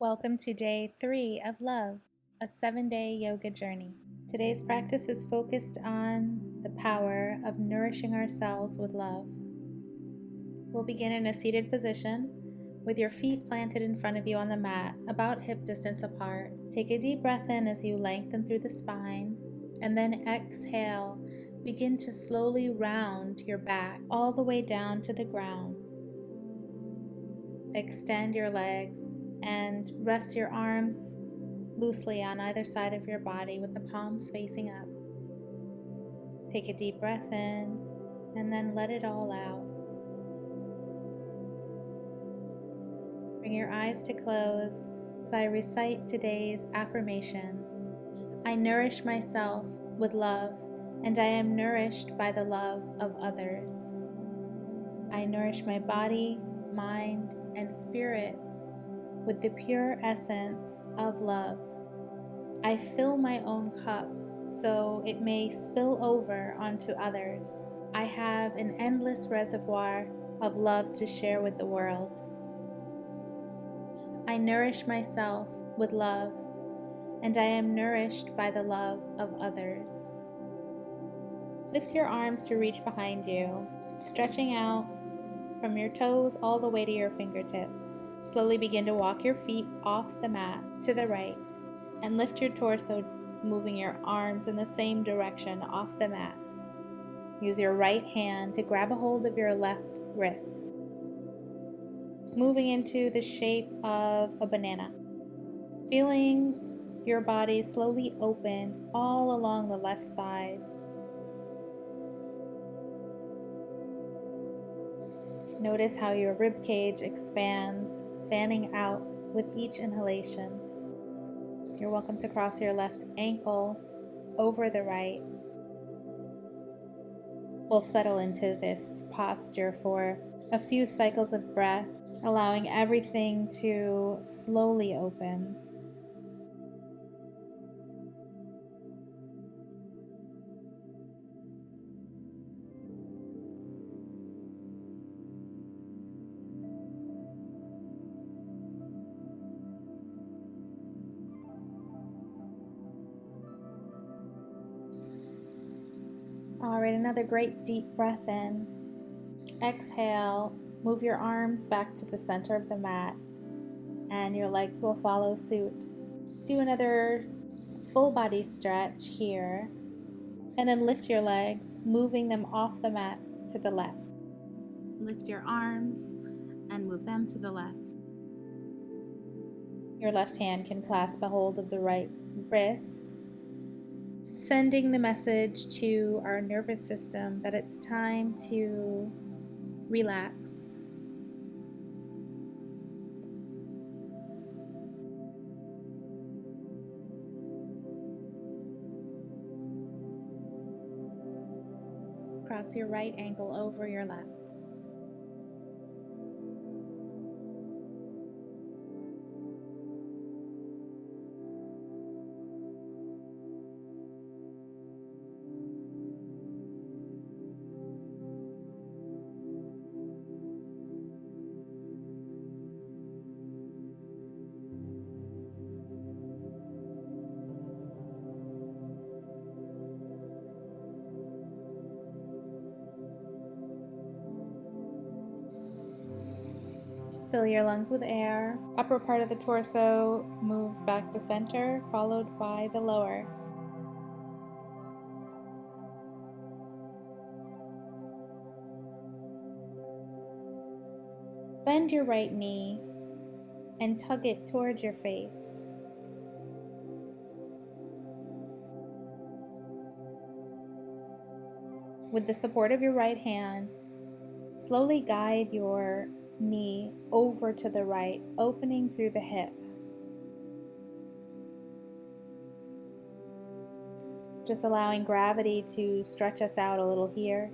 Welcome to day 3 of Love, a 7-day yoga journey. Today's practice is focused on the power of nourishing ourselves with love. We'll begin in a seated position with your feet planted in front of you on the mat, about hip distance apart. Take a deep breath in as you lengthen through the spine, and then exhale. Begin to slowly round your back all the way down to the ground. Extend your legs and rest your arms loosely on either side of your body with the palms facing up. Take a deep breath in and then let it all out. Bring your eyes to close as I recite today's affirmation. I nourish myself with love, and I am nourished by the love of others. I nourish my body, mind, and spirit with the pure essence of love. I fill my own cup so it may spill over onto others. I have an endless reservoir of love to share with the world. I nourish myself with love, and I am nourished by the love of others. Lift your arms to reach behind you, stretching out from your toes all the way to your fingertips. Slowly begin to walk your feet off the mat to the right and lift your torso, moving your arms in the same direction off the mat. Use your right hand to grab a hold of your left wrist, moving into the shape of a banana. Feeling your body slowly open all along the left side. Notice how your rib cage expands, fanning out with each inhalation. You're welcome to cross your left ankle over the right. We'll settle into this posture for a few cycles of breath, allowing everything to slowly open. All right, another great deep breath in. Exhale, move your arms back to the center of the mat, and your legs will follow suit. Do another full body stretch here, and then lift your legs, moving them off the mat to the left. Lift your arms and move them to the left. Your left hand can clasp a hold of the right wrist, sending the message to our nervous system that it's time to relax. Cross your right ankle over your left. Fill your lungs with air. Upper part of the torso moves back to center, followed by the lower. Bend your right knee and tug it towards your face. With the support of your right hand, slowly guide your knee over to the right, opening through the hip. Just allowing gravity to stretch us out a little here.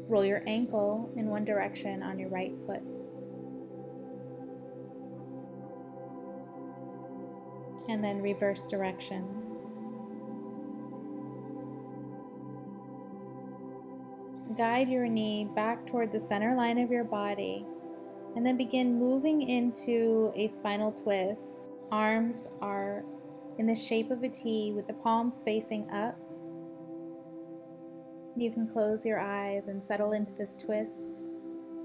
Roll your ankle in one direction on your right foot. and then reverse directions. Guide your knee back toward the center line of your body, and then begin moving into a spinal twist. Arms are in the shape of a T with the palms facing up. You can close your eyes and settle into this twist.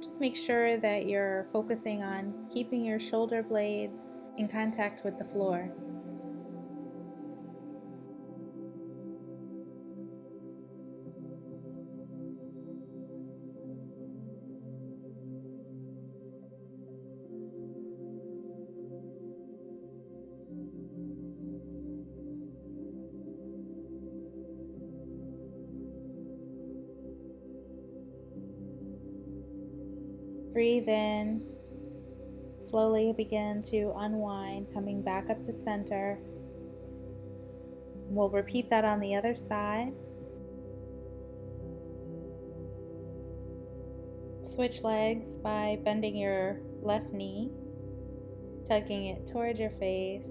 Just make sure that you're focusing on keeping your shoulder blades in contact with the floor. Breathe in. Slowly begin to unwind, coming back up to center. We'll repeat that on the other side. Switch legs by bending your left knee, tugging it toward your face.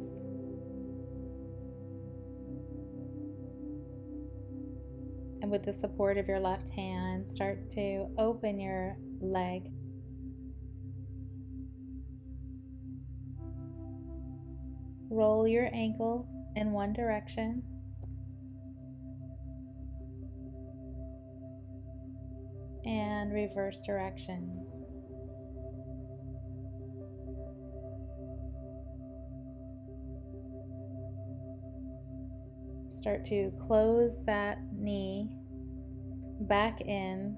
And with the support of your left hand, start to open your leg. Roll your ankle in one direction. And reverse directions. Start to close that knee back in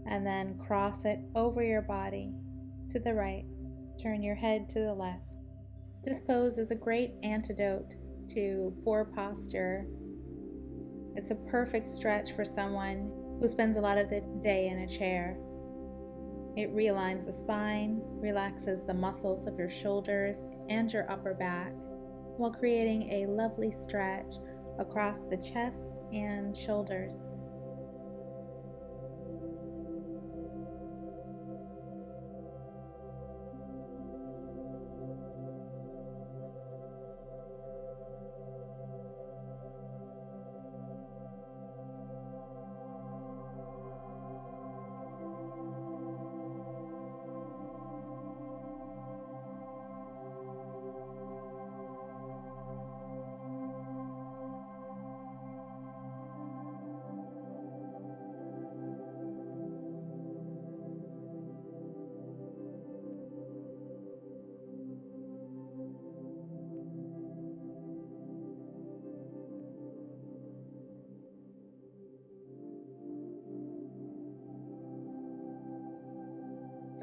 and then cross it over your body to the right. Turn your head to the left. This pose is a great antidote to poor posture. It's a perfect stretch for someone who spends a lot of the day in a chair. It realigns the spine, relaxes the muscles of your shoulders and your upper back, while creating a lovely stretch across the chest and shoulders.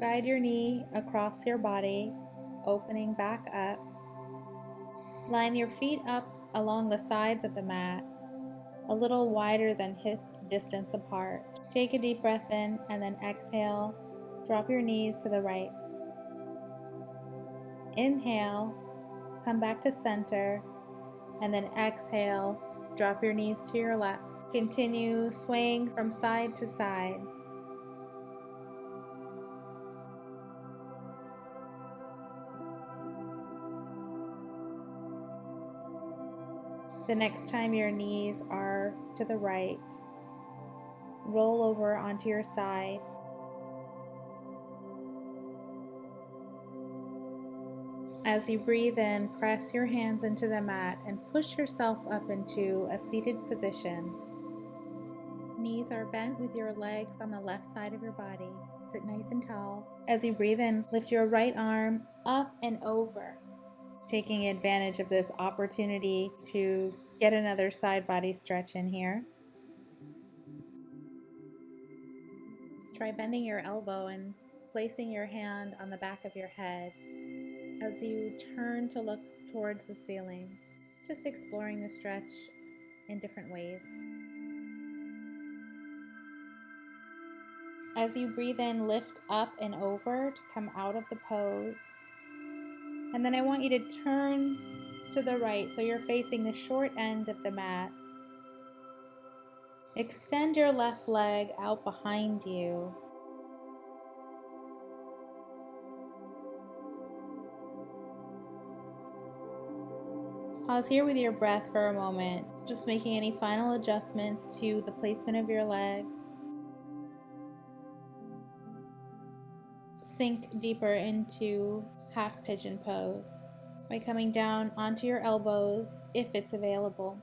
Guide your knee across your body, opening back up. Line your feet up along the sides of the mat, a little wider than hip distance apart. Take a deep breath in and then exhale. Drop your knees to the right. Inhale, come back to center, and then exhale, drop your knees to your left. Continue swaying from side to side. The next time your knees are to the right, roll over onto your side. As you breathe in, press your hands into the mat and push yourself up into a seated position. Knees are bent with your legs on the left side of your body. Sit nice and tall. As you breathe in, lift your right arm up and over, taking advantage of this opportunity to get another side body stretch in here. Try bending your elbow and placing your hand on the back of your head as you turn to look towards the ceiling, just exploring the stretch in different ways. As you breathe in, lift up and over to come out of the pose. And then I want you to turn to the right so you're facing the short end of the mat. Extend your left leg out behind you. Pause here with your breath for a moment, just making any final adjustments to the placement of your legs. Sink deeper into half pigeon pose by coming down onto your elbows if it's available.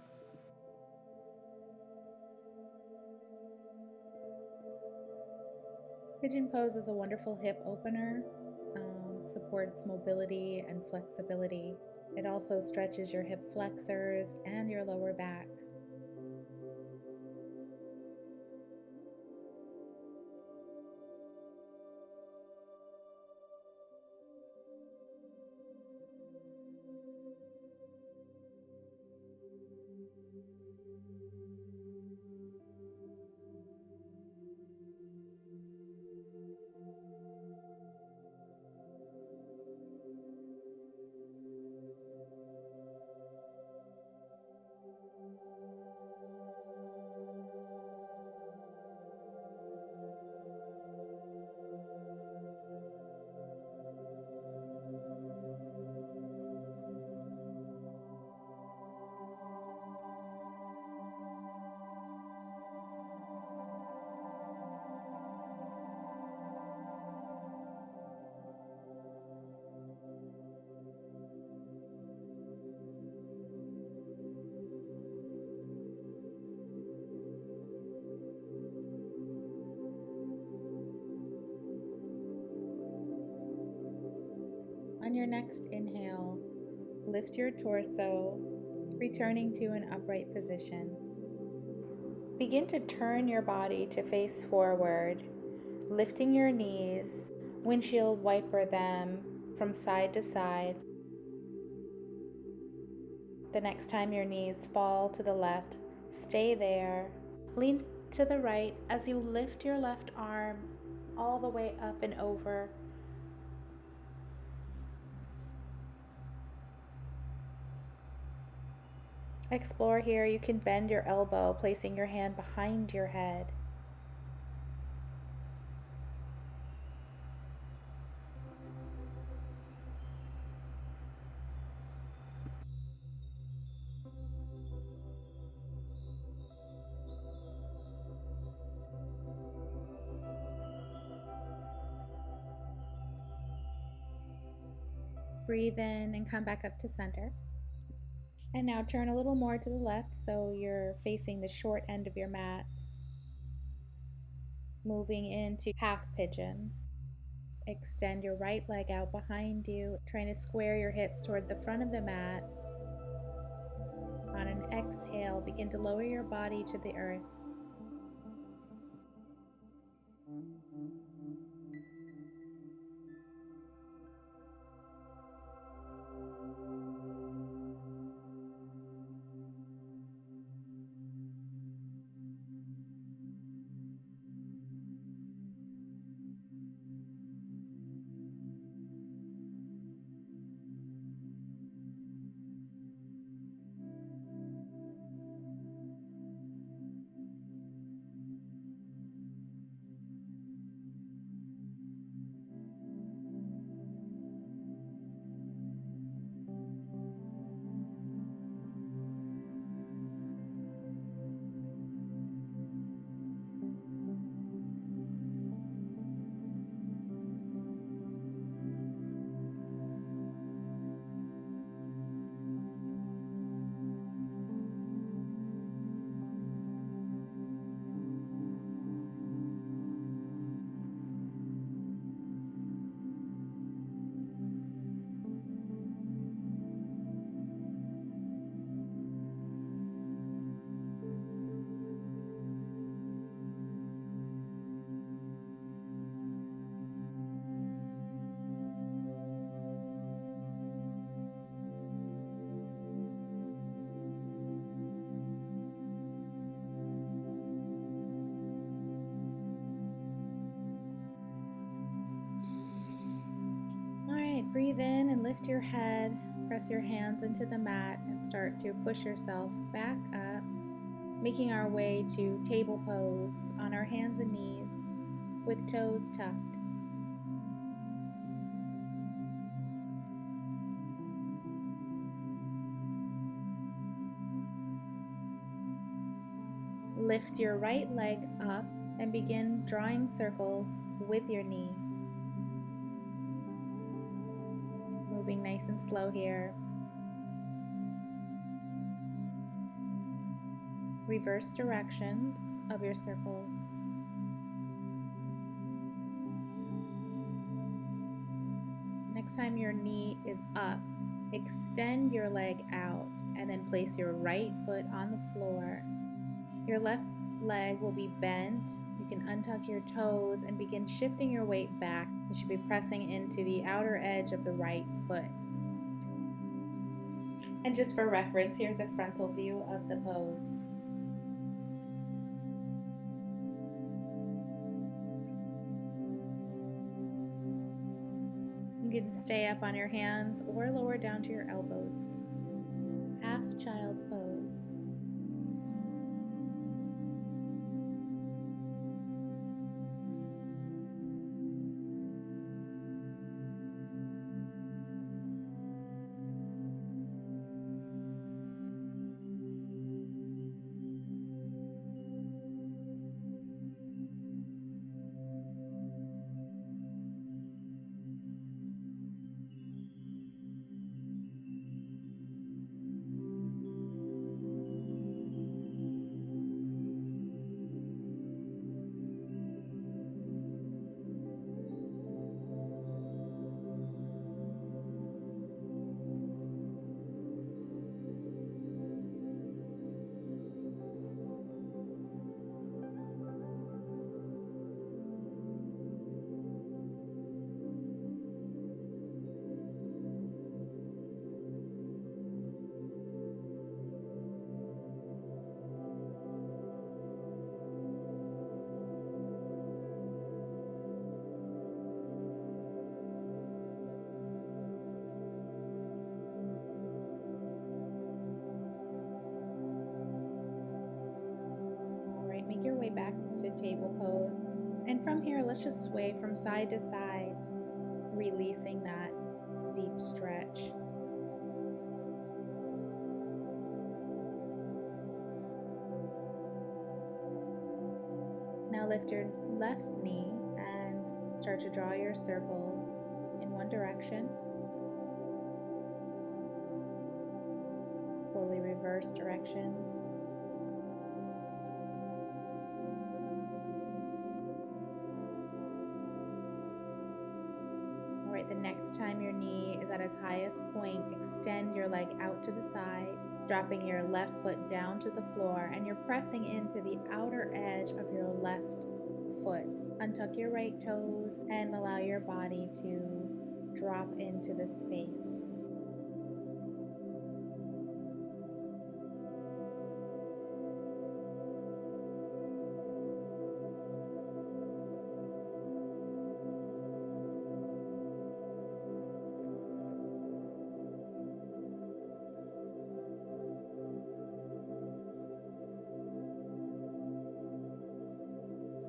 Pigeon pose is a wonderful hip opener, supports mobility and flexibility. It also stretches your hip flexors and your lower back. On your next inhale, lift your torso, returning to an upright position. Begin to turn your body to face forward, lifting your knees, windshield wiper them from side to side. The next time your knees fall to the left, stay there. Lean to the right as you lift your left arm all the way up and over. Explore here. You can bend your elbow, placing your hand behind your head. Breathe in and come back up to center. And now turn a little more to the left so you're facing the short end of your mat. Moving into half pigeon. Extend your right leg out behind you, trying to square your hips toward the front of the mat. On an exhale, begin to lower your body to the earth. Breathe in and lift your head. Press your hands into the mat and start to push yourself back up, making our way to table pose on our hands and knees with toes tucked. Lift your right leg up and begin drawing circles with your knee. Moving nice and slow here. Reverse directions of your circles. Next time your knee is up, extend your leg out and then place your right foot on the floor. Your left leg will be bent. You can untuck your toes and begin shifting your weight back. You should be pressing into the outer edge of the right foot. And just for reference, here's a frontal view of the pose. You can stay up on your hands or lower down to your elbows. Half child's pose. Make your way back to table pose. And from here, let's just sway from side to side, releasing that deep stretch. Now lift your left knee and start to draw your circles in one direction. Slowly reverse directions. The next time your knee is at its highest point, extend your leg out to the side, dropping your left foot down to the floor, and you're pressing into the outer edge of your left foot. Untuck your right toes and allow your body to drop into the space.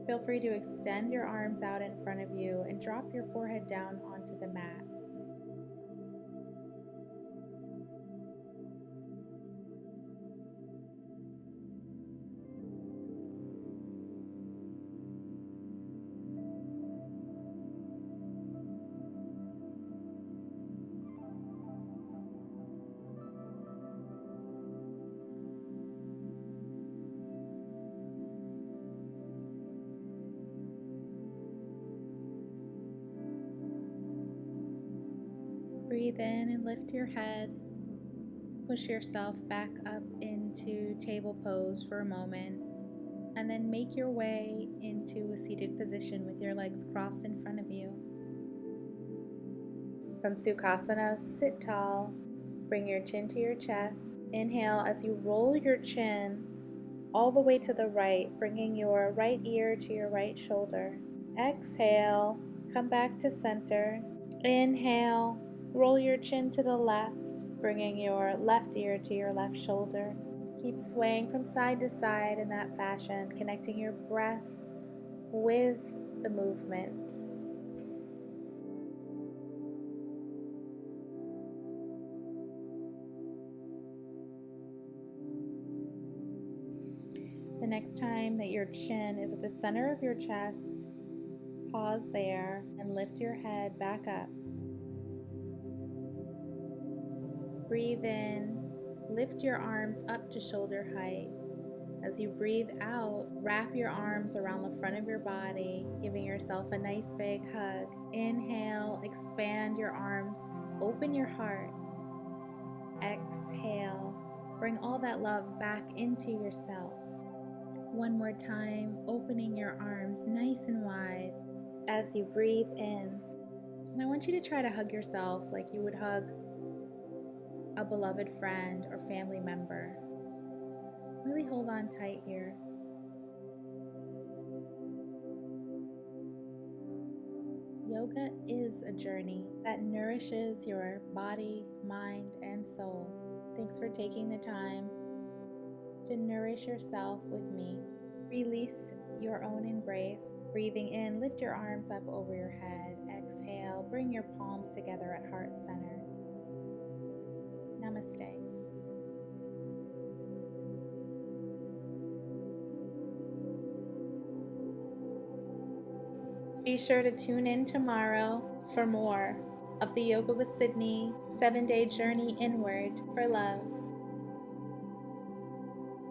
Feel free to extend your arms out in front of you and drop your forehead down onto the mat. Breathe in and lift your head. Push yourself back up into table pose for a moment, and then make your way into a seated position with your legs crossed in front of you. From Sukhasana, sit tall. Bring your chin to your chest. Inhale as you roll your chin all the way to the right, bringing your right ear to your right shoulder. Exhale, come back to center. Inhale, roll your chin to the left, bringing your left ear to your left shoulder. Keep swaying from side to side in that fashion, connecting your breath with the movement. The next time that your chin is at the center of your chest, pause there and lift your head back up. Breathe in, lift your arms up to shoulder height. As you breathe out, wrap your arms around the front of your body, giving yourself a nice big hug. Inhale, expand your arms, open your heart. Exhale, bring all that love back into yourself. One more time, opening your arms nice and wide as you breathe in. And I want you to try to hug yourself like you would hug a beloved friend or family member. Really hold on tight here. Yoga is a journey that nourishes your body, mind, and soul. Thanks for taking the time to nourish yourself with me. Release your own embrace. Breathing in, lift your arms up over your head. Exhale, bring your palms together at heart center. Namaste. Be sure to tune in tomorrow for more of the Yoga with Cydne 7-day journey inward for love.